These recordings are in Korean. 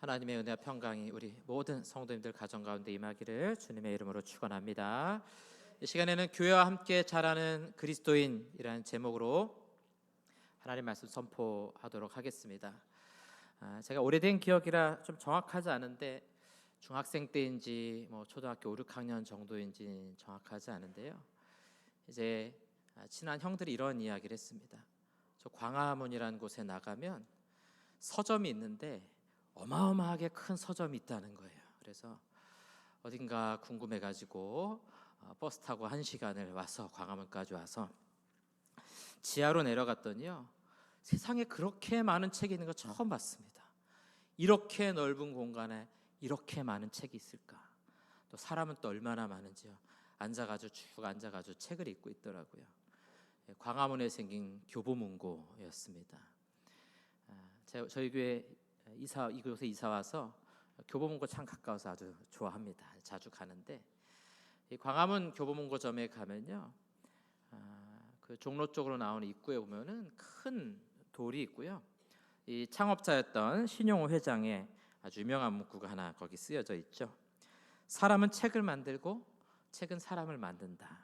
하나님의 은혜와 평강이 우리 모든 성도님들 가정 가운데 임하기를 주님의 이름으로 축원합니다. 이 시간에는 교회와 함께 자라는 그리스도인이라는 제목으로 하나님 말씀 선포하도록 하겠습니다. 제가 오래된 기억이라 좀 정확하지 않은데 중학생 때인지 초등학교 5, 6학년 정도인지 정확하지 않은데요. 이제 친한 형들이 이런 이야기를 했습니다. 저 광화문이라는 곳에 나가면 서점이 있는데 어마어마하게 큰 서점이 있다는 거예요. 그래서 어딘가 궁금해가지고 버스 타고 1시간을 와서 광화문까지 와서 지하로 내려갔더니요, 세상에 그렇게 많은 책이 있는 거 처음 봤습니다. 이렇게 넓은 공간에 이렇게 많은 책이 있을까? 또 사람은 또 얼마나 많은지요. 쭉 앉아가지고 책을 읽고 있더라고요. 광화문에 생긴 교보문고였습니다. 저희 교회 이곳에 이사 와서 교보문고 참 가까워서 아주 좋아합니다. 자주 가는데 이 광화문 교보문고점에 가면요, 그 종로 쪽으로 나오는 입구에 보면은 큰 돌이 있고요. 이 창업자였던 신용호 회장의 아주 유명한 문구가 하나 거기 쓰여져 있죠. 사람은 책을 만들고 책은 사람을 만든다.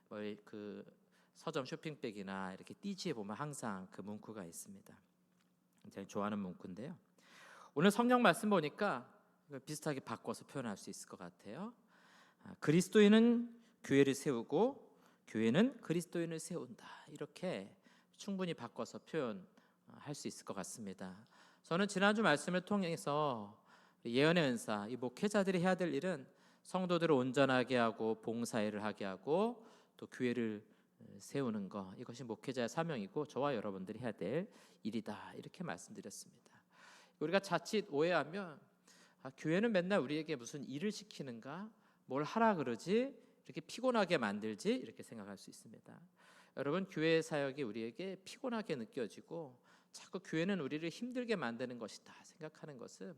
그 서점 쇼핑백이나 이렇게 띠지에 보면 항상 그 문구가 있습니다. 제가 좋아하는 문구인데요. 오늘 성경 말씀 보니까 비슷하게 바꿔서 표현할 수 있을 것 같아요. 그리스도인은 교회를 세우고 교회는 그리스도인을 세운다. 이렇게 충분히 바꿔서 표현할 수 있을 것 같습니다. 저는 지난주 말씀을 통해서 예언의 은사, 이 목회자들이 해야 될 일은 성도들을 온전하게 하고 봉사일을 하게 하고 또 교회를 세우는 것, 이것이 목회자의 사명이고 저와 여러분들이 해야 될 일이다, 이렇게 말씀드렸습니다. 우리가 자칫 오해하면 교회는 맨날 우리에게 무슨 일을 시키는가, 뭘 하라 그러지, 이렇게 피곤하게 만들지, 이렇게 생각할 수 있습니다. 여러분, 교회 사역이 우리에게 피곤하게 느껴지고 자꾸 교회는 우리를 힘들게 만드는 것이다 생각하는 것은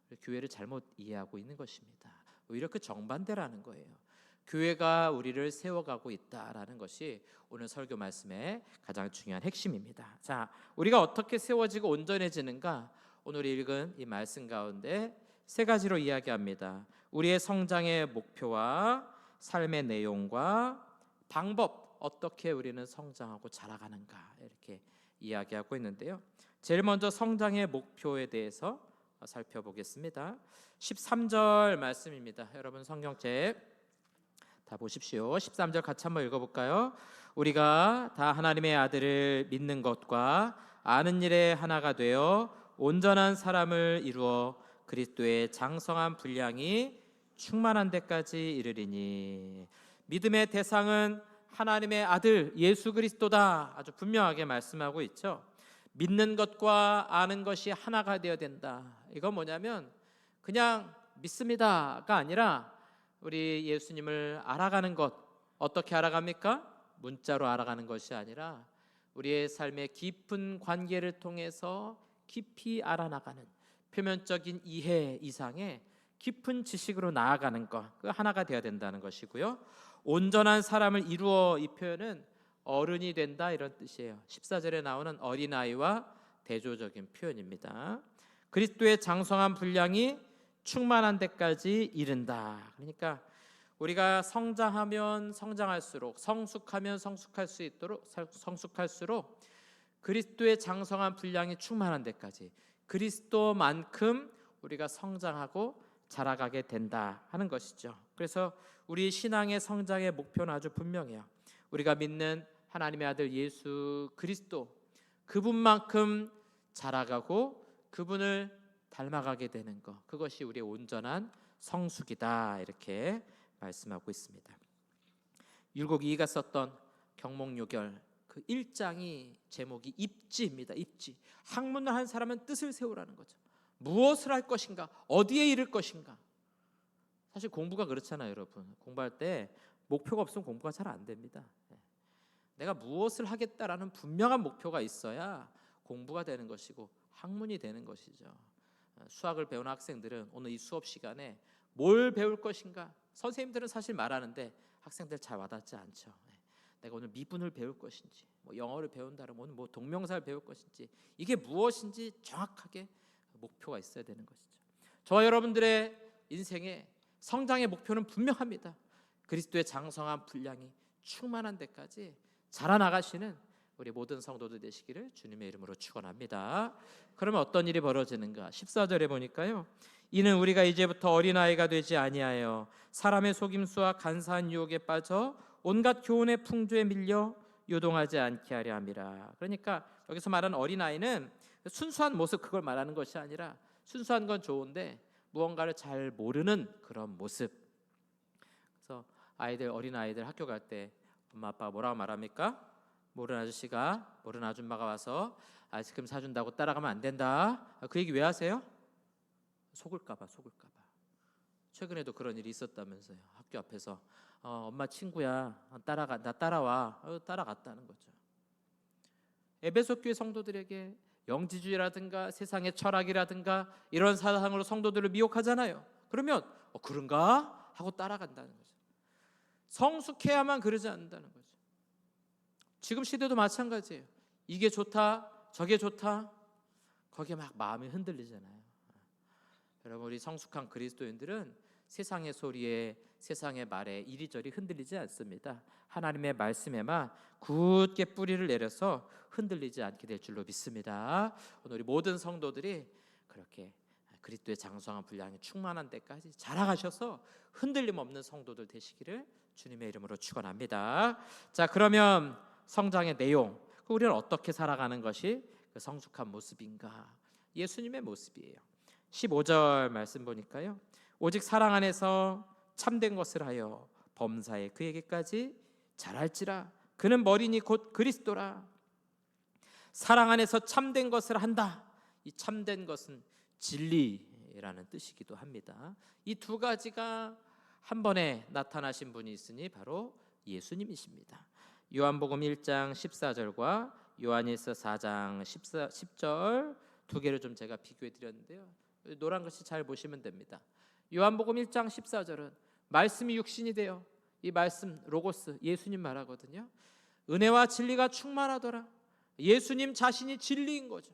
우리 교회를 잘못 이해하고 있는 것입니다. 오히려 그 정반대라는 거예요. 교회가 우리를 세워가고 있다라는 것이 오늘 설교 말씀의 가장 중요한 핵심입니다. 자, 우리가 어떻게 세워지고 온전해지는가? 오늘 읽은 이 말씀 가운데 세 가지로 이야기합니다. 우리의 성장의 목표와 삶의 내용과 방법, 어떻게 우리는 성장하고 자라가는가, 이렇게 이야기하고 있는데요. 제일 먼저 성장의 목표에 대해서 살펴보겠습니다. 13절 말씀입니다. 여러분 성경책 다 보십시오. 13절 같이 한번 읽어볼까요? 우리가 다 하나님의 아들을 믿는 것과 아는 일에 하나가 되어 온전한 사람을 이루어 그리스도의 장성한 분량이 충만한 데까지 이르리니. 믿음의 대상은 하나님의 아들 예수 그리스도다, 아주 분명하게 말씀하고 있죠. 믿는 것과 아는 것이 하나가 되어야 된다. 이건 뭐냐면 그냥 믿습니다가 아니라 우리 예수님을 알아가는 것, 어떻게 알아갑니까? 문자로 알아가는 것이 아니라 우리의 삶의 깊은 관계를 통해서 깊이 알아나가는, 표면적인 이해 이상의 깊은 지식으로 나아가는 것, 그 하나가 되어야 된다는 것이고요. 온전한 사람을 이루어, 이 표현은 어른이 된다, 이런 뜻이에요. 14절에 나오는 어린아이와 대조적인 표현입니다. 그리스도의 장성한 분량이 충만한 데까지 이른다. 그러니까 우리가 성장하면 성장할수록, 성숙하면 성숙할수록 그리스도의 장성한 분량이 충만한 데까지, 그리스도만큼 우리가 성장하고 자라가게 된다 하는 것이죠. 그래서 우리 신앙의 성장의 목표는 아주 분명해요. 우리가 믿는 하나님의 아들 예수 그리스도, 그분만큼 자라가고 그분을 닮아가게 되는 것, 그것이 우리의 온전한 성숙이다, 이렇게 말씀하고 있습니다. 율곡 이이가 썼던 경목요결 그 1장이 제목이 입지입니다. 입지. 학문을 한 사람은 뜻을 세우라는 거죠. 무엇을 할 것인가, 어디에 이를 것인가. 사실 공부가 그렇잖아요, 여러분. 공부할 때 목표가 없으면 공부가 잘 안 됩니다. 내가 무엇을 하겠다라는 분명한 목표가 있어야 공부가 되는 것이고 학문이 되는 것이죠. 수학을 배우는 학생들은 오늘 이 수업 시간에 뭘 배울 것인가, 선생님들은 사실 말하는데 학생들 잘 와닿지 않죠. 내가 오늘 미분을 배울 것인지, 영어를 배운다면 오늘 동명사를 배울 것인지, 이게 무엇인지 정확하게 목표가 있어야 되는 것이죠. 저와 여러분들의 인생에 성장의 목표는 분명합니다. 그리스도의 장성한 분량이 충만한 데까지 자라나가시는 우리 모든 성도들 되시기를 주님의 이름으로 축원합니다. 그러면 어떤 일이 벌어지는가? 14절에 보니까요, 이는 우리가 이제부터 어린아이가 되지 아니하여 사람의 속임수와 간사한 유혹에 빠져 온갖 교훈의 풍조에 밀려 요동하지 않게 하려 함이라. 그러니까 여기서 말하는 어린아이는 순수한 모습, 그걸 말하는 것이 아니라, 순수한 건 좋은데 무언가를 잘 모르는 그런 모습. 그래서 어린 아이들 학교 갈 때 엄마 아빠가 뭐라고 말합니까? 모르는 아저씨가, 모르는 아줌마가 와서 아이스크림 사준다고 따라가면 안 된다. 그 얘기 왜 하세요? 속을까봐. 최근에도 그런 일이 있었다면서요. 학교 앞에서 엄마 친구야, 나 따라와. 따라갔다는 거죠. 에베소 교회 성도들에게 영지주의라든가 세상의 철학이라든가 이런 사상으로 성도들을 미혹하잖아요. 그러면 그런가 하고 따라간다는 거죠. 성숙해야만 그러지 않는다는 거죠. 지금 시대도 마찬가지예요. 이게 좋다, 저게 좋다, 거기에 막 마음이 흔들리잖아요. 여러분, 우리 성숙한 그리스도인들은 세상의 소리에, 세상의 말에 이리저리 흔들리지 않습니다. 하나님의 말씀에만 굳게 뿌리를 내려서 흔들리지 않게 될 줄로 믿습니다. 오늘 우리 모든 성도들이 그렇게 그리스도의 장성한 분량이 충만한 데까지 자라가셔서 흔들림 없는 성도들 되시기를 주님의 이름으로 축원합니다. 자, 그러면 성장의 내용, 우리는 어떻게 살아가는 것이 그 성숙한 모습인가? 예수님의 모습이에요. 15절 말씀 보니까요, 오직 사랑 안에서 참된 것을 하여 범사에 그에게까지 잘할지라. 그는 머리니 곧 그리스도라. 사랑 안에서 참된 것을 한다. 이 참된 것은 진리라는 뜻이기도 합니다. 이 두 가지가 한 번에 나타나신 분이 있으니 바로 예수님이십니다. 요한복음 1장 14절과 요한일서 4장 10절 두 개를 좀 제가 비교해 드렸는데요, 노란 글씨 잘 보시면 됩니다. 요한복음 1장 14절은 말씀이 육신이 되어, 이 말씀 로고스 예수님 말하거든요. 은혜와 진리가 충만하더라. 예수님 자신이 진리인 거죠.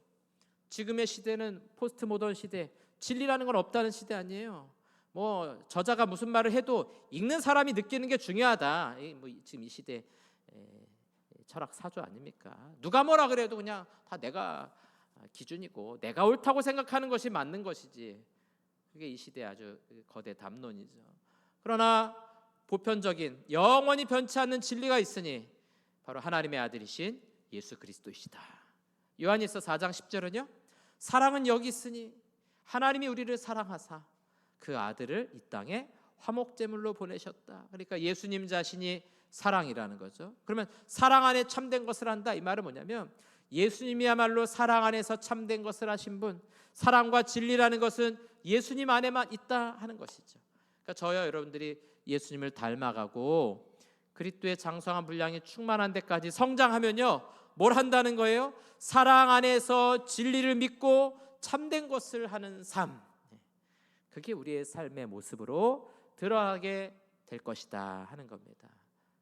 지금의 시대는 포스트 모던 시대, 진리라는 건 없다는 시대 아니에요. 뭐 저자가 무슨 말을 해도 읽는 사람이 느끼는 게 중요하다. 지금 이 시대 철학 사조 아닙니까? 누가 뭐라 그래도 그냥 다 내가 기준이고 내가 옳다고 생각하는 것이 맞는 것이지. 그게 이 시대의 아주 거대 담론이죠. 그러나 보편적인 영원히 변치 않는 진리가 있으니 바로 하나님의 아들이신 예수 그리스도이시다. 요한일서 4장 10절은요, 사랑은 여기 있으니 하나님이 우리를 사랑하사 그 아들을 이 땅에 화목제물로 보내셨다. 그러니까 예수님 자신이 사랑이라는 거죠. 그러면 사랑 안에 참된 것을 한다, 이 말은 뭐냐면 예수님이야말로 사랑 안에서 참된 것을 하신 분, 사랑과 진리라는 것은 예수님 안에만 있다 하는 것이죠. 그러니까 저와 여러분들이 예수님을 닮아가고 그리스도의 장성한 분량이 충만한 데까지 성장하면요, 뭘 한다는 거예요? 사랑 안에서 진리를 믿고 참된 것을 하는 삶, 그게 우리의 삶의 모습으로 드러나게 될 것이다 하는 겁니다.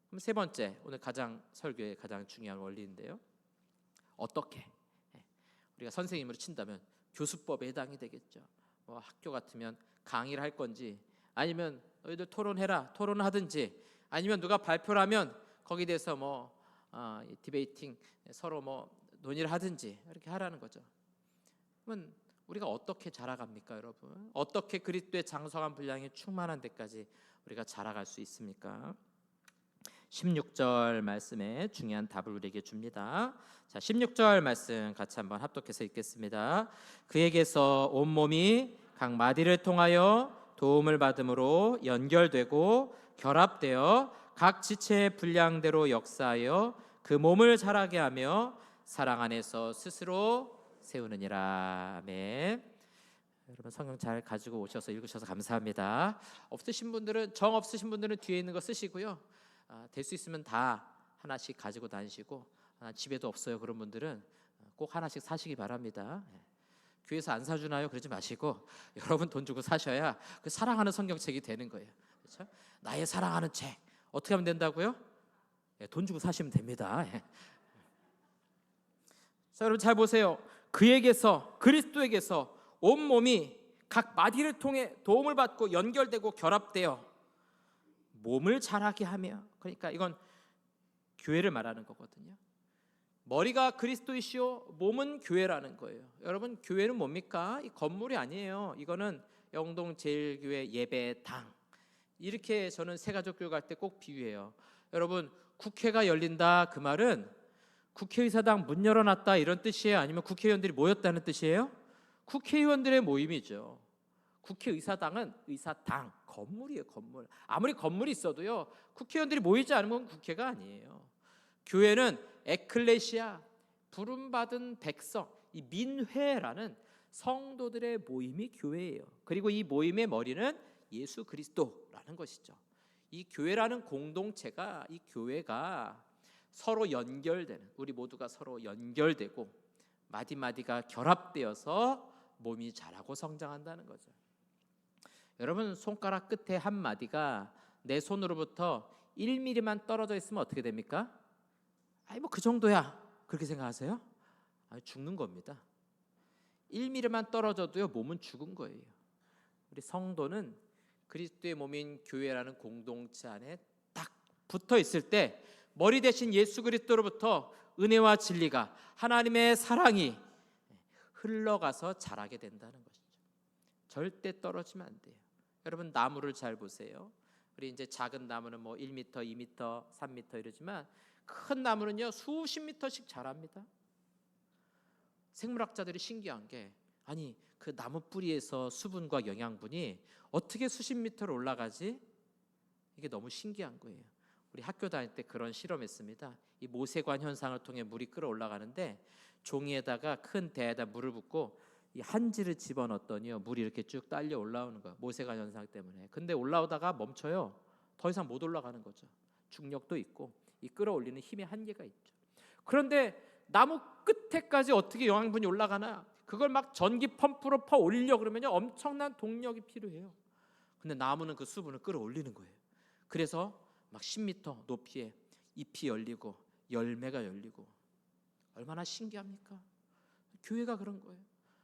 그럼 세 번째, 오늘 설교의 가장 중요한 원리인데요, 어떻게 우리가 선생님으로 친다면 교수법에 해당이 되겠죠. 학교 같으면 강의를 할 건지, 아니면 너희들 토론하든지, 아니면 누가 발표를 하면 거기에 대해서 디베이팅, 서로 논의를 하든지 이렇게 하라는 거죠. 그러면 우리가 어떻게 자라갑니까, 여러분? 어떻게 그리스도의 장성한 분량이 충만한 데까지 우리가 자라갈 수 있습니까? 16절 말씀에 중요한 답을 우리에게 줍니다. 자, 16절 말씀 같이 한번 합독해서 읽겠습니다. 그에게서 온몸이 각 마디를 통하여 도움을 받음으로 연결되고 결합되어 각 지체의 분량대로 역사하여 그 몸을 자라게 하며 사랑 안에서 스스로 세우느니라. 아멘. 여러분, 성경 잘 가지고 오셔서 읽으셔서 감사합니다. 정 없으신 분들은 뒤에 있는 거 쓰시고요, 될 수 있으면 다 하나씩 가지고 다니시고, 집에도 없어요 그런 분들은 꼭 하나씩 사시기 바랍니다. 교회에서 안 사주나요? 그러지 마시고 여러분 돈 주고 사셔야 그 사랑하는 성경책이 되는 거예요. 그렇죠? 나의 사랑하는 책 어떻게 하면 된다고요? 돈 주고 사시면 됩니다. 자, 여러분 잘 보세요. 그리스도에게서 온몸이 각 마디를 통해 도움을 받고 연결되고 결합되어 몸을 자라게 하며, 그러니까 이건 교회를 말하는 거거든요. 머리가 그리스도이시오, 몸은 교회라는 거예요. 여러분, 교회는 뭡니까? 이 건물이 아니에요. 이거는 영동제일교회 예배당, 이렇게 저는 새가족교회 갈 때 꼭 비유해요. 여러분, 국회가 열린다, 그 말은 국회의사당 문 열어놨다 이런 뜻이에요? 아니면 국회의원들이 모였다는 뜻이에요? 국회의원들의 모임이죠. 국회의사당은 의사당, 건물이에요. 건물. 아무리 건물이 있어도요, 국회의원들이 모이지 않으면 국회가 아니에요. 교회는 에클레시아, 부름받은 백성, 이 민회라는 성도들의 모임이 교회예요. 그리고 이 모임의 머리는 예수 그리스도라는 것이죠. 이 교회라는 공동체가, 이 교회가 서로 연결되는, 우리 모두가 서로 연결되고 마디마디가 결합되어서 몸이 자라고 성장한다는 거죠. 여러분, 손가락 끝에 한 마디가 내 손으로부터 1mm만 떨어져 있으면 어떻게 됩니까? 아이 뭐 그 정도야, 그렇게 생각하세요? 아니, 죽는 겁니다. 1mm만 떨어져도요, 몸은 죽은 거예요. 우리 성도는 그리스도의 몸인 교회라는 공동체 안에 딱 붙어 있을 때 머리 대신 예수 그리스도로부터 은혜와 진리가, 하나님의 사랑이 흘러가서 자라게 된다는 것이죠. 절대 떨어지면 안 돼요. 여러분, 나무를 잘 보세요. 우리 이제 작은 나무는 뭐 1m, 2m, 3m 이러지만 큰 나무는요 수십 미터씩 자랍니다. 생물학자들이 신기한 게, 아니 그 나무 뿌리에서 수분과 영양분이 어떻게 수십 미터를 올라가지? 이게 너무 신기한 거예요. 우리 학교 다닐 때 그런 실험했습니다. 이 모세관 현상을 통해 물이 끌어올라가는데 종이에다가 큰 대에다 물을 붓고 이 한지를 집어넣었더니요, 물이 이렇게 쭉 딸려 올라오는 거예요. 모세관 현상 때문에. 근데 올라오다가 멈춰요. 더 이상 못 올라가는 거죠. 중력도 있고 이 끌어올리는 힘의 한계가 있죠. 그런데 나무 끝에까지 어떻게 영양분이 올라가나? 그걸 막 전기 펌프로 퍼 올리려 그러면요 엄청난 동력이 필요해요. 근데 나무는 그 수분을 끌어올리는 거예요. 그래서 막 10m 높이에 잎이 열리고 열매가 열리고, 얼마나 신기합니까? 교회가 그런 거예요.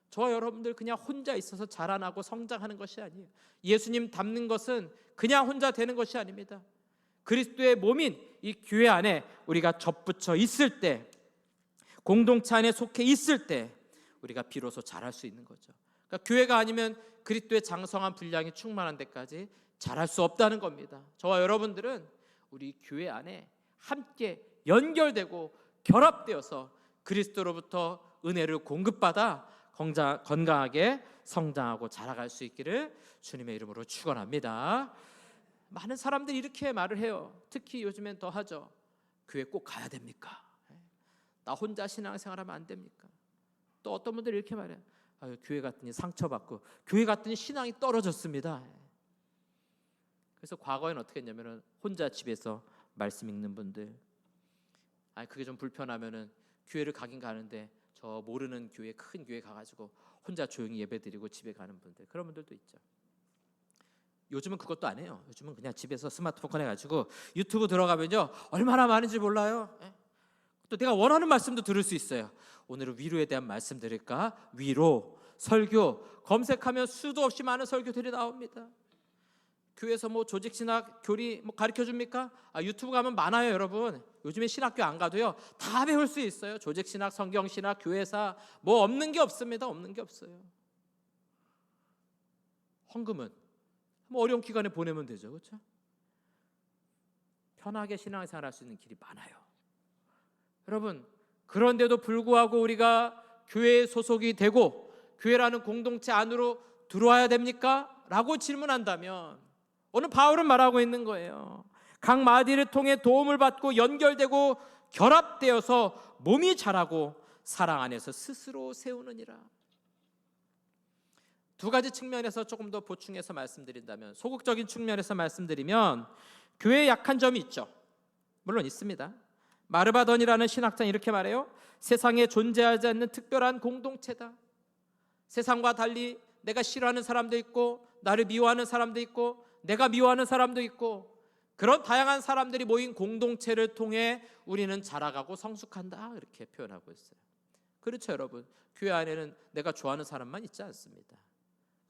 저와 여러분들 그냥 혼자 있어서 자라나고 성장하는 것이 아니에요. 예수님 닮는 것은 그냥 혼자 되는 것이 아닙니다. 그리스도의 몸인 이 교회 안에 우리가 접붙여 있을 때, 공동체 안에 속해 있을 때 우리가 비로소 자랄 수 있는 거죠. 그러니까 교회가 아니면 그리스도의 장성한 분량이 충만한 데까지 자랄 수 없다는 겁니다. 저와 여러분들은 우리 교회 안에 함께 연결되고 결합되어서 그리스도로부터 은혜를 공급받아 건강하게 성장하고 자라갈 수 있기를 주님의 이름으로 축원합니다. 많은 사람들이 이렇게 말을 해요. 특히 요즘엔 더 하죠. 교회 꼭 가야 됩니까? 나 혼자 신앙생활하면 안 됩니까? 또 어떤 분들이 이렇게 말해요. 교회 갔더니 상처받고, 교회 갔더니 신앙이 떨어졌습니다. 그래서 과거에는 어떻게 했냐면은 혼자 집에서 말씀 읽는 분들, 그게 좀 불편하면은 교회를 가긴 가는데 저 모르는 교회, 큰 교회 가가지고 혼자 조용히 예배드리고 집에 가는 분들, 그런 분들도 있죠. 요즘은 그것도 안 해요. 요즘은 그냥 집에서 스마트폰 꺼내가지고 유튜브 들어가면요 얼마나 많은지 몰라요. 또 내가 원하는 말씀도 들을 수 있어요. 오늘은 위로에 대한 말씀 드릴까? 위로, 설교 검색하면 수도 없이 많은 설교들이 나옵니다. 교회에서 뭐 조직신학, 교리 뭐 가르쳐줍니까? 유튜브 가면 많아요, 여러분. 요즘에 신학교 안 가도요 다 배울 수 있어요. 조직신학, 성경신학, 교회사, 뭐 없는 게 없습니다. 없는 게 없어요. 헌금은 뭐 어려운 기간에 보내면 되죠, 그렇죠? 편하게 신앙생활 할 수 있는 길이 많아요. 여러분, 그런데도 불구하고 우리가 교회에 소속이 되고 교회라는 공동체 안으로 들어와야 됩니까? 라고 질문한다면 오늘 바울은 말하고 있는 거예요. 각 마디를 통해 도움을 받고 연결되고 결합되어서 몸이 자라고 사랑 안에서 스스로 세우느니라. 두 가지 측면에서 조금 더 보충해서 말씀드린다면, 소극적인 측면에서 말씀드리면 교회에 약한 점이 있죠. 물론 있습니다. 마르바던이라는 신학자는 이렇게 말해요. 세상에 존재하지 않는 특별한 공동체다. 세상과 달리 내가 싫어하는 사람도 있고 나를 미워하는 사람도 있고 내가 미워하는 사람도 있고, 그런 다양한 사람들이 모인 공동체를 통해 우리는 자라가고 성숙한다, 이렇게 표현하고 있어요. 그렇죠, 여러분. 교회 안에는 내가 좋아하는 사람만 있지 않습니다.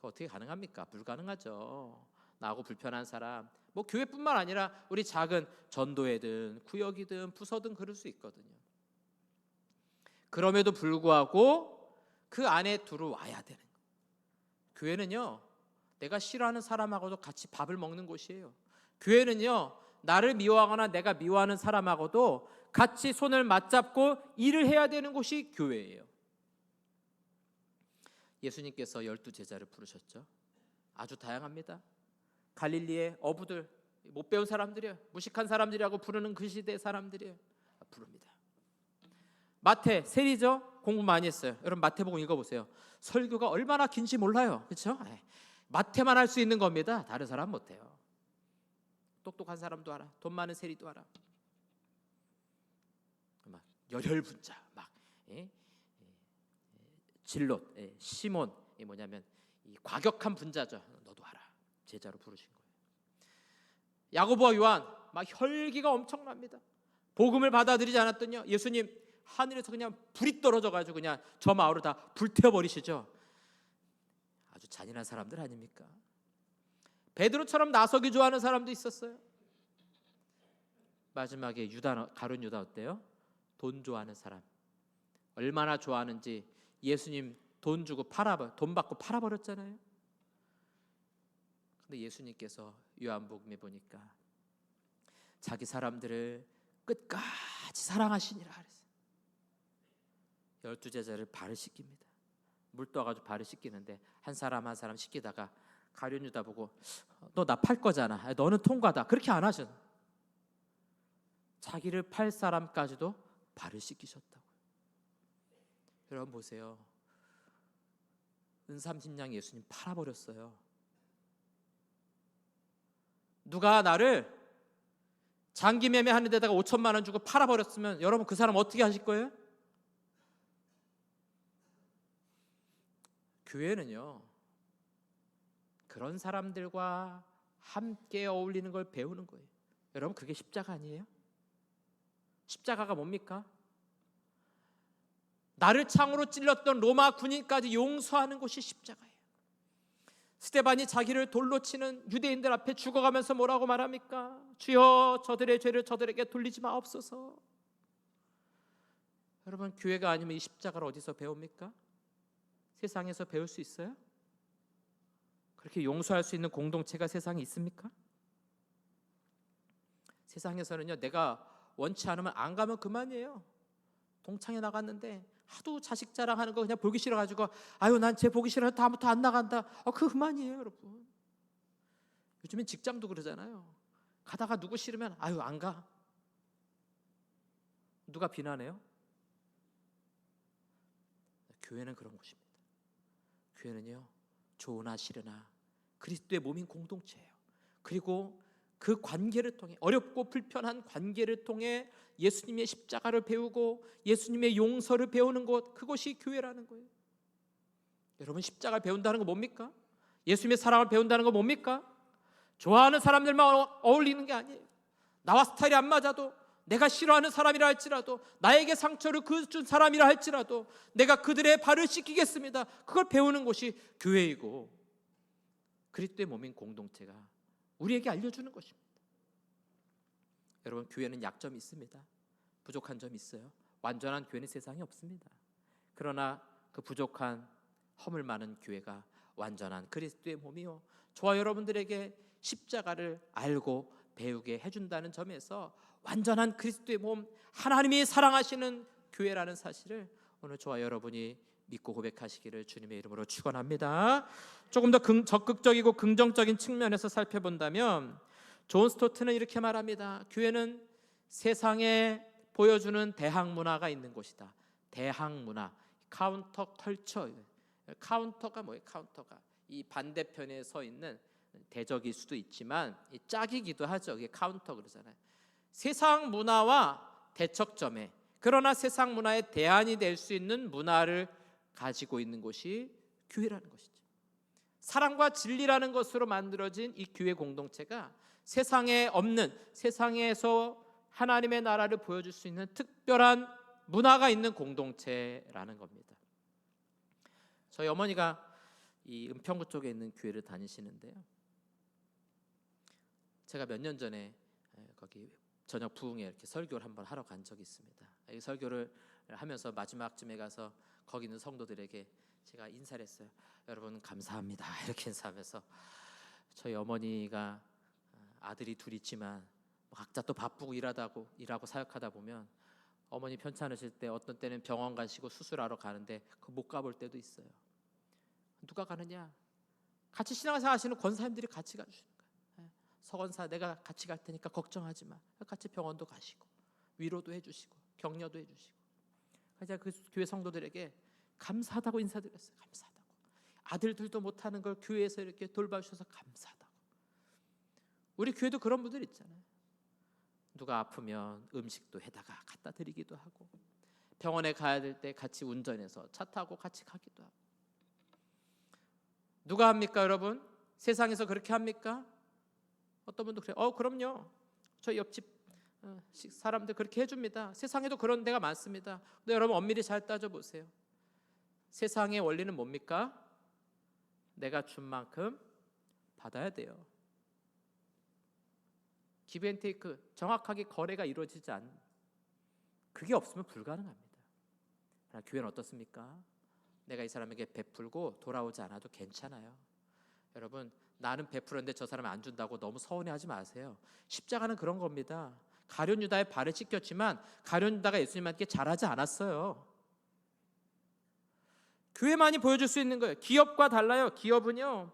어떻게 가능합니까? 불가능하죠. 나하고 불편한 사람, 뭐 교회뿐만 아니라 우리 작은 전도회든 구역이든 부서든 그럴 수 있거든요. 그럼에도 불구하고 그 안에 들어와야 되는 거예요. 교회는요, 내가 싫어하는 사람하고도 같이 밥을 먹는 곳이에요. 교회는요, 나를 미워하거나 내가 미워하는 사람하고도 같이 손을 맞잡고 일을 해야 되는 곳이 교회예요. 예수님께서 12제자를 부르셨죠. 아주 다양합니다. 갈릴리의 어부들, 못 배운 사람들이에요. 무식한 사람들이라고 부르는 그 시대의 사람들이에요. 부릅니다. 마태, 세리죠? 공부 많이 했어요. 여러분 마태복음 읽어보세요. 설교가 얼마나 긴지 몰라요. 그렇죠? 마태만 할 수 있는 겁니다. 다른 사람 못해요. 똑똑한 사람도 알아. 돈 많은 세리도 알아. 막 열혈분자, 막 질롯, 시몬, 뭐냐면 이 과격한 분자죠. 너도 알아. 제자로 부르신 거예요. 야고보와 요한 막 혈기가 엄청납니다. 복음을 받아들이지 않았더니요, 예수님 하늘에서 그냥 불이 떨어져 가지고 그냥 저 마을을 다 불태워 버리시죠. 아주 잔인한 사람들 아닙니까? 베드로처럼 나서기 좋아하는 사람도 있었어요. 마지막에 유다, 가룟 유다 어때요? 돈 좋아하는 사람. 얼마나 좋아하는지 예수님 돈 주고 돈 받고 팔아버렸잖아요. 근데 예수님께서 요한복음에 보니까 자기 사람들을 끝까지 사랑하시니라 그랬어요. 12제자를 발을 씻깁니다. 물 떠가지고 발을 씻기는데 한 사람 한 사람 씻기다가 가룟 유다 보고 너 나 팔 거잖아. 너는 통과다. 그렇게 안 하셨어. 자기를 팔 사람까지도 발을 씻기셨다고요. 여러분 보세요. 은삼신랑 예수님 팔아버렸어요. 누가 나를 장기 매매하는 데다가 5천만 원 주고 팔아버렸으면 여러분 그 사람 어떻게 하실 거예요? 교회는요, 그런 사람들과 함께 어울리는 걸 배우는 거예요. 여러분 그게 십자가 아니에요? 십자가가 뭡니까? 나를 창으로 찔렀던 로마 군인까지 용서하는 곳이 십자가예요. 스데반이 자기를 돌로 치는 유대인들 앞에 죽어가면서 뭐라고 말합니까? 주여 저들의 죄를 저들에게 돌리지 마옵소서. 여러분 교회가 아니면 이 십자가를 어디서 배웁니까? 세상에서 배울 수 있어요? 그렇게 용서할 수 있는 공동체가 세상에 있습니까? 세상에서는요, 내가 원치 않으면 안 가면 그만이에요. 동창회 나갔는데 하도 자식 자랑하는 거 그냥 보기 싫어가지고 아유 난 쟤 보기 싫어서 다음부터 안 나간다. 그거 그만이에요, 여러분. 요즘엔 직장도 그러잖아요. 가다가 누구 싫으면 아유 안 가. 누가 비난해요? 교회는 그런 곳입니다. 교회는요, 좋으나 싫으나 그리스도의 몸인 공동체예요. 그리고 그 관계를 통해, 어렵고 불편한 관계를 통해 예수님의 십자가를 배우고 예수님의 용서를 배우는 곳, 그것이 교회라는 거예요. 여러분 십자가를 배운다는 거 뭡니까? 예수님의 사랑을 배운다는 거 뭡니까? 좋아하는 사람들만 어울리는 게 아니에요. 나와 스타일이 안 맞아도, 내가 싫어하는 사람이라 할지라도, 나에게 상처를 준 사람이라 할지라도 내가 그들의 발을 씻기겠습니다. 그걸 배우는 곳이 교회이고 그리스도의 몸인 공동체가 우리에게 알려주는 것입니다. 여러분 교회는 약점이 있습니다. 부족한 점이 있어요. 완전한 교회는 세상에 없습니다. 그러나 그 부족한 허물 많은 교회가 완전한 그리스도의 몸이요, 저와 여러분들에게 십자가를 알고 배우게 해준다는 점에서 완전한 그리스도의 몸, 하나님이 사랑하시는 교회라는 사실을 오늘 저와 여러분이 믿고 고백하시기를 주님의 이름으로 축원합니다. 조금 더 적극적이고 긍정적인 측면에서 살펴본다면 존 스토트는 이렇게 말합니다. 교회는 세상에 보여주는 대항 문화가 있는 곳이다. 대항 문화, 카운터 컬처. 카운터가 뭐예요? 카운터가 이 반대편에 서 있는 대적일 수도 있지만 짝이기도 하죠. 이게 카운터 그러잖아요. 세상 문화와 대척점에, 그러나 세상 문화의 대안이 될 수 있는 문화를 가지고 있는 곳이 교회라는 것이죠. 사랑과 진리라는 것으로 만들어진 이 교회 공동체가 세상에 없는, 세상에서 하나님의 나라를 보여줄 수 있는 특별한 문화가 있는 공동체라는 겁니다. 저희 어머니가 이 은평구 쪽에 있는 교회를 다니시는데요. 제가 몇 년 전에 거기 저녁 부흥회 이렇게 설교를 한번 하러 간 적이 있습니다. 이 설교를 하면서 마지막쯤에 가서 거기 있는 성도들에게 제가 인사를 했어요. 여러분 감사합니다. 이렇게 인사하면서 저희 어머니가 아들이 둘 있지만 각자 또 바쁘고 일하고 사역하다 보면 어머니 편찮으실 때 어떤 때는 병원 가시고 수술하러 가는데 못 가볼 때도 있어요. 누가 가느냐? 같이 신앙생활 하시는 권사님들이 같이 가주시는 거예요. 서건사 내가 같이 갈 테니까 걱정하지 마. 같이 병원도 가시고 위로도 해주시고 격려도 해주시고. 제가 그 교회 성도들에게 감사하다고 인사드렸어요. 감사하다고. 아들들도 못하는 걸 교회에서 이렇게 돌봐주셔서 감사하다고. 우리 교회도 그런 분들 있잖아요. 누가 아프면 음식도 해다가 갖다 드리기도 하고, 병원에 가야 될 때 같이 운전해서 차 타고 같이 가기도 하고. 누가 합니까, 여러분? 세상에서 그렇게 합니까? 어떤 분도 그래요. 그럼요. 저희 옆집 사람들 그렇게 해줍니다. 세상에도 그런 데가 많습니다. 근데 여러분 엄밀히 잘 따져보세요. 세상의 원리는 뭡니까? 내가 준 만큼 받아야 돼요. 기브앤테이크, 정확하게 거래가 이루어지지 않는, 그게 없으면 불가능합니다. 그러나 교회는 어떻습니까? 내가 이 사람에게 베풀고 돌아오지 않아도 괜찮아요. 여러분, 나는 베풀었는데 저 사람이 안 준다고 너무 서운해하지 마세요. 십자가는 그런 겁니다. 가룟 유다의 발을 찢겼지만 가룟 유다가 예수님한테 잘하지 않았어요. 교회만이 보여줄 수 있는 거예요. 기업과 달라요. 기업은요,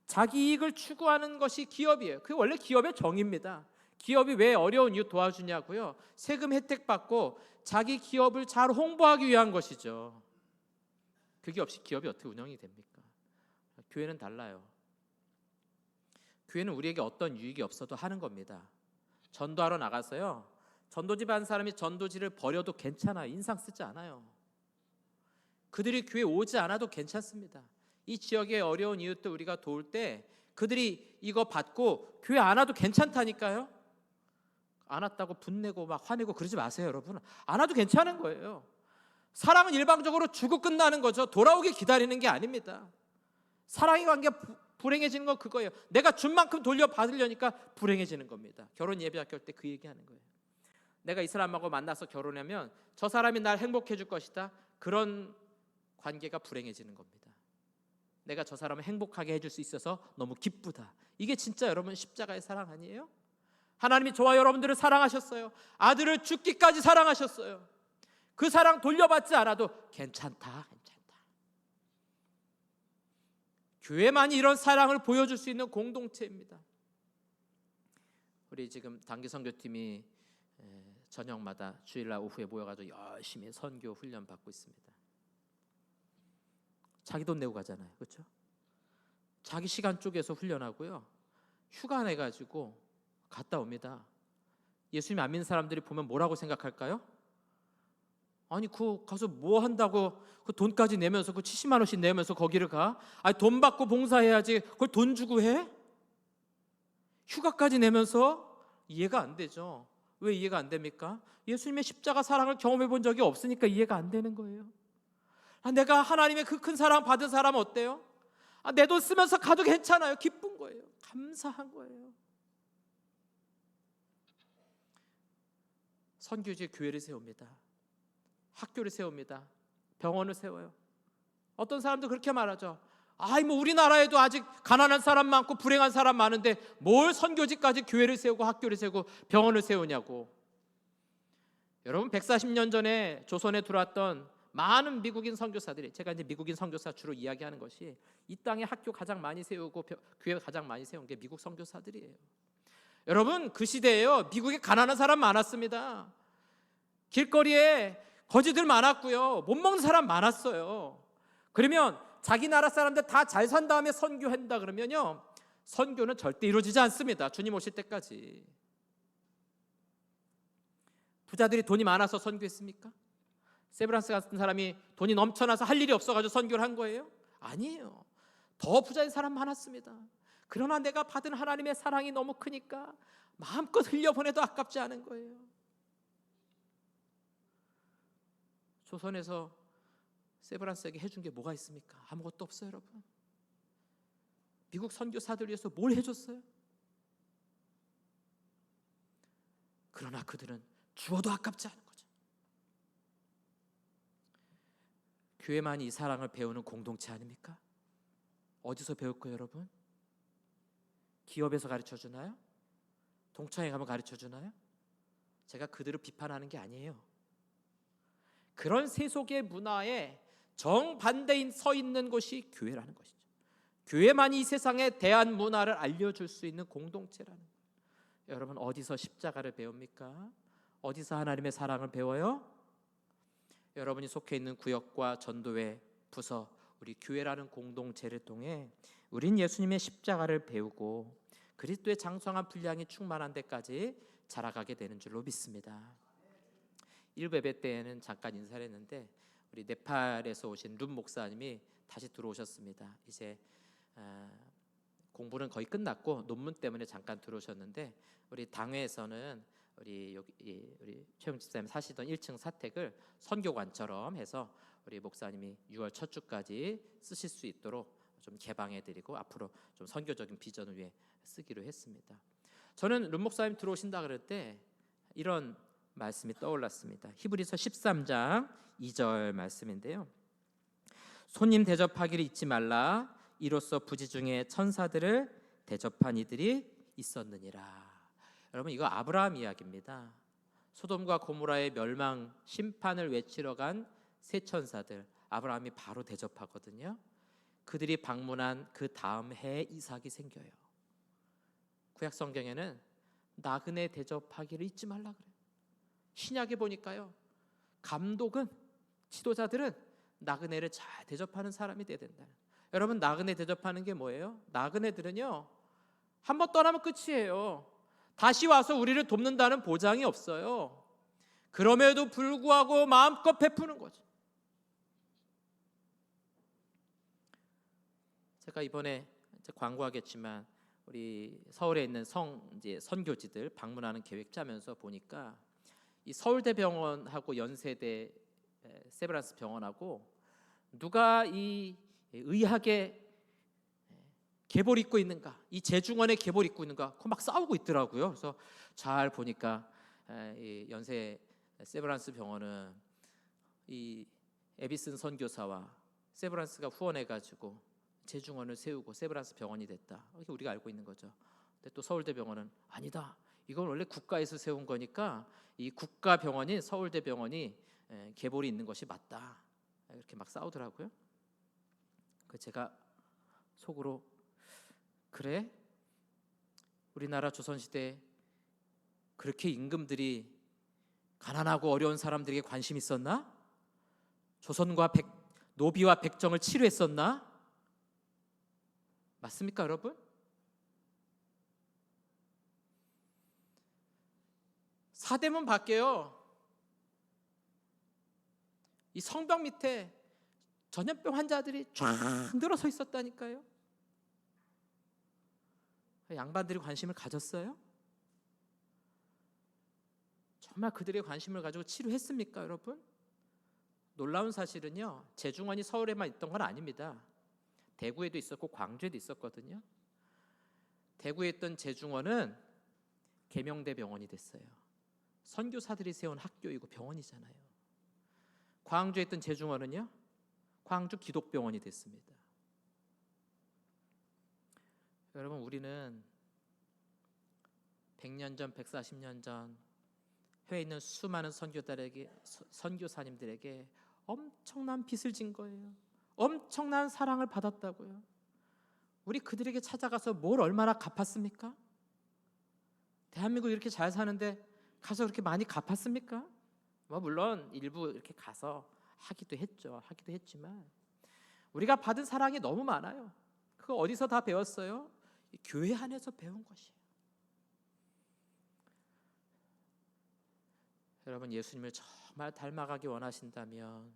자기 이익을 추구하는 것이 기업이에요. 그게 원래 기업의 정의입니다. 기업이 왜 어려운 이웃 도와주냐고요? 세금 혜택 받고 자기 기업을 잘 홍보하기 위한 것이죠. 그게 없이 기업이 어떻게 운영이 됩니까? 교회는 달라요. 교회는 우리에게 어떤 유익이 없어도 하는 겁니다. 전도하러 나가서요, 전도집 한 사람이 전도지를 버려도 괜찮아요. 인상 쓰지 않아요. 그들이 교회 오지 않아도 괜찮습니다. 이 지역의 어려운 이웃들 우리가 도울 때 그들이 이거 받고 교회 안 와도 괜찮다니까요. 안 왔다고 분내고 막 화내고 그러지 마세요, 여러분. 안 와도 괜찮은 거예요. 사랑은 일방적으로 주고 끝나는 거죠. 돌아오길 기다리는 게 아닙니다. 사랑의 관계가 불행해지는 건 그거예요. 내가 준 만큼 돌려받으려니까 불행해지는 겁니다. 결혼 예비학교 할 때 그 얘기하는 거예요. 내가 이 사람하고 만나서 결혼하면 저 사람이 날 행복해 줄 것이다. 그런 관계가 불행해지는 겁니다. 내가 저 사람을 행복하게 해줄 수 있어서 너무 기쁘다. 이게 진짜 여러분 십자가의 사랑 아니에요? 하나님이 저와 여러분들을 사랑하셨어요. 아들을 죽기까지 사랑하셨어요. 그 사랑 돌려받지 않아도 괜찮다. 교회만이 이런 사랑을 보여줄 수 있는 공동체입니다. 우리 지금 단기 선교팀이 저녁마다 주일날 오후에 모여가지고 열심히 선교 훈련 받고 있습니다. 자기 돈 내고 가잖아요, 그렇죠? 자기 시간 쪼개서 훈련하고요, 휴가 내가지고 갔다 옵니다. 예수님 안 믿는 사람들이 보면 뭐라고 생각할까요? 아니 그 가서 뭐 한다고 그 돈까지 내면서 그 70만 원씩 내면서 거기를 가? 아니 돈 받고 봉사해야지 그걸 돈 주고 해? 휴가까지 내면서? 이해가 안 되죠. 왜 이해가 안 됩니까? 예수님의 십자가 사랑을 경험해 본 적이 없으니까 이해가 안 되는 거예요. 내가 하나님의 그 큰 사랑 받은 사람은 어때요? 내 돈 쓰면서 가도 괜찮아요. 기쁜 거예요. 감사한 거예요. 선교지에 교회를 세웁니다. 학교를 세웁니다. 병원을 세워요. 어떤 사람도 그렇게 말하죠. 뭐 우리나라에도 아직 가난한 사람 많고 불행한 사람 많은데 뭘 선교지까지 교회를 세우고 학교를 세우고 병원을 세우냐고. 여러분 140년 전에 조선에 들어왔던 많은 미국인 선교사들이, 제가 이제 미국인 선교사 주로 이야기하는 것이, 이 땅에 학교 가장 많이 세우고 교회 가장 많이 세운 게 미국 선교사들이에요. 여러분 그 시대에요, 미국에 가난한 사람 많았습니다. 길거리에 거지들 많았고요, 못 먹는 사람 많았어요. 그러면 자기 나라 사람들 다 잘 산 다음에 선교한다 그러면요, 선교는 절대 이루어지지 않습니다. 주님 오실 때까지. 부자들이 돈이 많아서 선교했습니까? 세브란스 같은 사람이 돈이 넘쳐나서 할 일이 없어가지고 선교를 한 거예요? 아니에요. 더 부자인 사람 많았습니다. 그러나 내가 받은 하나님의 사랑이 너무 크니까 마음껏 흘려보내도 아깝지 않은 거예요. 조선에서 세브란스에게 해준 게 뭐가 있습니까? 아무것도 없어요, 여러분. 미국 선교사들 위해서 뭘 해줬어요? 그러나 그들은 주어도 아깝지 않은 거죠. 교회만이 이 사랑을 배우는 공동체 아닙니까? 어디서 배울 거예요, 여러분? 기업에서 가르쳐 주나요? 동창회 가면 가르쳐 주나요? 제가 그들을 비판하는 게 아니에요. 그런 세속의 문화에 정반대인 서 있는 곳이 교회라는 것이죠. 교회만이 이 세상에 대한 문화를 알려줄 수 있는 공동체라는 거예요. 여러분, 어디서 십자가를 배웁니까? 어디서 하나님의 사랑을 배워요? 여러분이 속해 있는 구역과 전도회, 부서, 우리 교회라는 공동체를 통해 우린 예수님의 십자가를 배우고 그리스도의 장성한 분량이 충만한 데까지 자라가게 되는 줄로 믿습니다. 1부 예배 때에는 잠깐 인사를 했는데 우리 네팔에서 오신 룸 목사님이 다시 들어오셨습니다. 이제 공부는 거의 끝났고 논문 때문에 잠깐 들어오셨는데, 우리 당회에서는 우리 최영 집사님 사시던 1층 사택을 선교관처럼 해서 우리 목사님이 6월 첫 주까지 쓰실 수 있도록 좀 개방해드리고 앞으로 좀 선교적인 비전을 위해 쓰기로 했습니다. 저는 룸 목사님 들어오신다 그럴 때 이런 말씀이 떠올랐습니다. 히브리서 13장 2절 말씀인데요. 손님 대접하기를 잊지 말라. 이로써 부지 중에 천사들을 대접한 이들이 있었느니라. 여러분, 이거 아브라함 이야기입니다. 소돔과 고모라의 멸망 심판을 외치러 간 세 천사들, 아브라함이 바로 대접하거든요. 그들이 방문한 그 다음 해에 이삭이 생겨요. 구약 성경에는 나그네 대접하기를 잊지 말라 그래요. 신약에 보니까요, 감독은, 지도자들은 나그네를 잘 대접하는 사람이 돼야 된다. 여러분, 나그네 대접하는 게 뭐예요? 나그네들은요, 한번 떠나면 끝이에요. 다시 와서 우리를 돕는다는 보장이 없어요. 그럼에도 불구하고 마음껏 베푸는 거죠. 제가 이번에 광고하겠지만 우리 서울에 있는 선교지들 방문하는 계획 짜면서 보니까 이 서울대병원하고 연세대 세브란스 병원하고 누가 이 의학의 계보를 잇고 있는가, 이 재중원의 계보를 잇고 있는가, 그거 막 싸우고 있더라고요. 그래서 잘 보니까 이 연세 세브란스 병원은 이 에비슨 선교사와 세브란스가 후원해가지고 재중원을 세우고 세브란스 병원이 됐다, 이렇게 우리가 알고 있는 거죠. 근데 또 서울대병원은 아니다, 이건 원래 국가에서 세운 거니까 이 국가병원인 서울대병원이 계보를 잇는 것이 맞다, 이렇게 막 싸우더라고요. 그 제가 속으로, 그래? 우리나라 조선시대 그렇게 임금들이 가난하고 어려운 사람들에게 관심 있었나? 조선과 노비와 백정을 치료했었나? 맞습니까, 여러분? 사대문 밖에요, 이 성벽 밑에 전염병 환자들이 쫙 늘어서 있었다니까요. 양반들이 관심을 가졌어요? 정말 그들의 관심을 가지고 치료했습니까, 여러분? 놀라운 사실은요, 재중원이 서울에만 있던 건 아닙니다. 대구에도 있었고 광주에도 있었거든요. 대구에 있던 재중원은 계명대 병원이 됐어요. 선교사들이 세운 학교이고 병원이잖아요. 광주에 있던 재중원은요, 광주 기독병원이 됐습니다. 여러분, 우리는 100년 전, 140년 전 해외에 있는 수많은 선교사님들에게 엄청난 빚을 진 거예요. 엄청난 사랑을 받았다고요. 우리 그들에게 찾아가서 뭘 얼마나 갚았습니까? 대한민국 이렇게 잘 사는데 가서 그렇게 많이 갚았습니까? 물론 일부 이렇게 가서 하기도 했지만 우리가 받은 사랑이 너무 많아요. 그거 어디서 다 배웠어요? 교회 안에서 배운 것이에요. 여러분, 예수님을 정말 닮아가기 원하신다면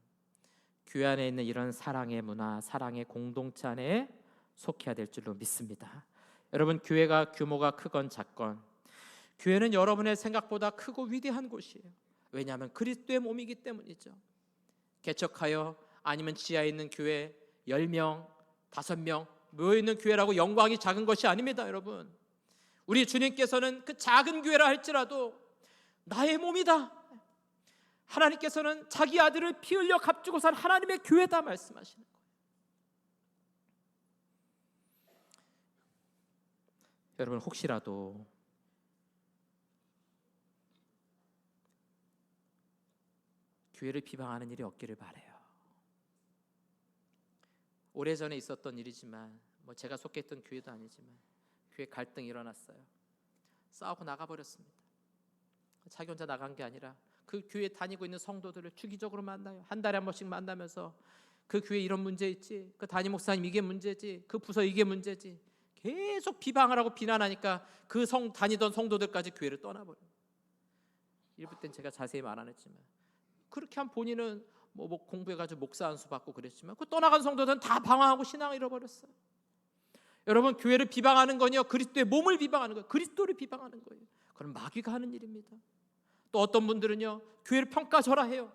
교회 안에 있는 이런 사랑의 문화, 사랑의 공동체 안에 속해야 될 줄로 믿습니다. 여러분, 교회가 규모가 크건 작건 교회는 여러분의 생각보다 크고 위대한 곳이에요. 왜냐하면 그리스도의 몸이기 때문이죠. 개척하여 아니면 지하에 있는 교회 10명, 5명 모여있는 교회라고 영광이 작은 것이 아닙니다. 여러분, 우리 주님께서는 그 작은 교회라 할지라도 나의 몸이다, 하나님께서는 자기 아들을 피 흘려 값주고 산 하나님의 교회다 말씀하시는 거예요. 여러분, 혹시라도 교회를 비방하는 일이 없기를 바라요. 오래전에 있었던 일이지만 제가 속했던 교회도 아니지만 교회 갈등이 일어났어요. 싸우고 나가버렸습니다. 자기 혼자 나간 게 아니라 그 교회에 다니고 있는 성도들을 주기적으로 만나요. 한 달에 한 번씩 만나면서 그 교회 이런 문제 있지, 그 담임 목사님 이게 문제지, 그 부서 이게 문제지, 계속 비방을 하고 비난하니까 그 다니던 성도들까지 교회를 떠나버려요. 이럴 땐 제가 자세히 말 안 했지만 그렇게 한 본인은 공부해가지고 목사 안수 받고 그랬지만 그 떠나간 성도들은 다 방황하고 신앙을 잃어버렸어요. 여러분, 교회를 비방하는 거요, 그리스도의 몸을 비방하는 거예요. 그리스도를 비방하는 거예요. 그럼 마귀가 하는 일입니다. 또 어떤 분들은요, 교회를 평가절하해요.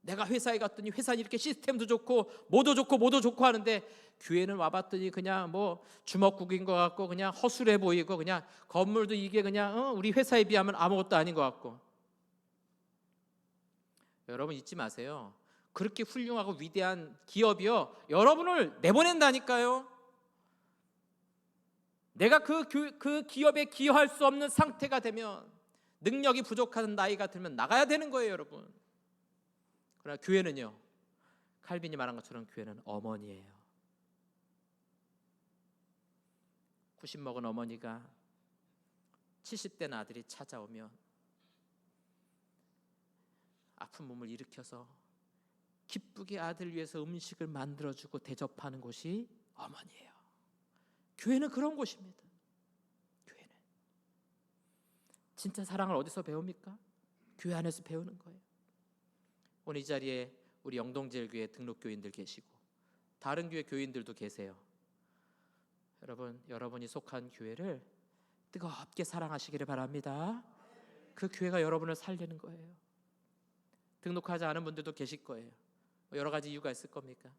내가 회사에 갔더니 회사는 이렇게 시스템도 좋고 뭐도 좋고 하는데 교회는 와봤더니 그냥 주먹국인 것 같고 그냥 허술해 보이고 그냥 건물도 이게 그냥 우리 회사에 비하면 아무것도 아닌 것 같고. 여러분, 잊지 마세요. 그렇게 훌륭하고 위대한 기업이요, 여러분을 내보낸다니까요. 내가 그 기업에 기여할 수 없는 상태가 되면, 능력이 부족한 나이가 들면 나가야 되는 거예요, 여러분. 그러나 교회는요, 칼빈이 말한 것처럼 교회는 어머니예요. 90 먹은 어머니가 70된 아들이 찾아오면 아픈 몸을 일으켜서 기쁘게 아들 위해서 음식을 만들어주고 대접하는 곳이 어머니예요. 교회는 그런 곳입니다. 교회는 진짜 사랑을 어디서 배웁니까? 교회 안에서 배우는 거예요. 오늘 이 자리에 우리 영동제일교회 등록교인들 계시고 다른 교회 교인들도 계세요. 여러분, 여러분이 속한 교회를 뜨겁게 사랑하시기를 바랍니다. 그 교회가 여러분을 살리는 거예요. 등록하지 않은 분들도 계실 거예요. 여러 가지 이유가 있을 겁니까?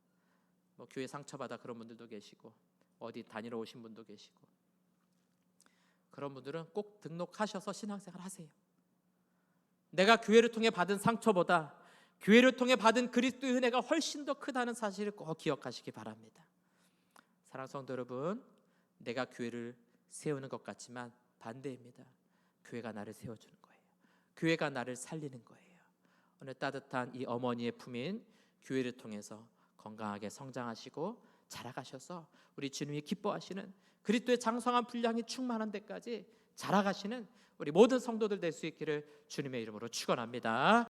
교회 상처받아 그런 분들도 계시고 어디 다니러 오신 분도 계시고, 그런 분들은 꼭 등록하셔서 신앙생활 하세요. 내가 교회를 통해 받은 상처보다 교회를 통해 받은 그리스도의 은혜가 훨씬 더 크다는 사실을 꼭 기억하시기 바랍니다. 사랑하는 성도 여러분, 내가 교회를 세우는 것 같지만 반대입니다. 교회가 나를 세워주는 거예요. 교회가 나를 살리는 거예요. 오늘 따뜻한 이 어머니의 품인 교회를 통해서 건강하게 성장하시고 자라가셔서 우리 주님이 기뻐하시는 그리스도의 장성한 분량이 충만한 데까지 자라가시는 우리 모든 성도들 될 수 있기를 주님의 이름으로 축원합니다.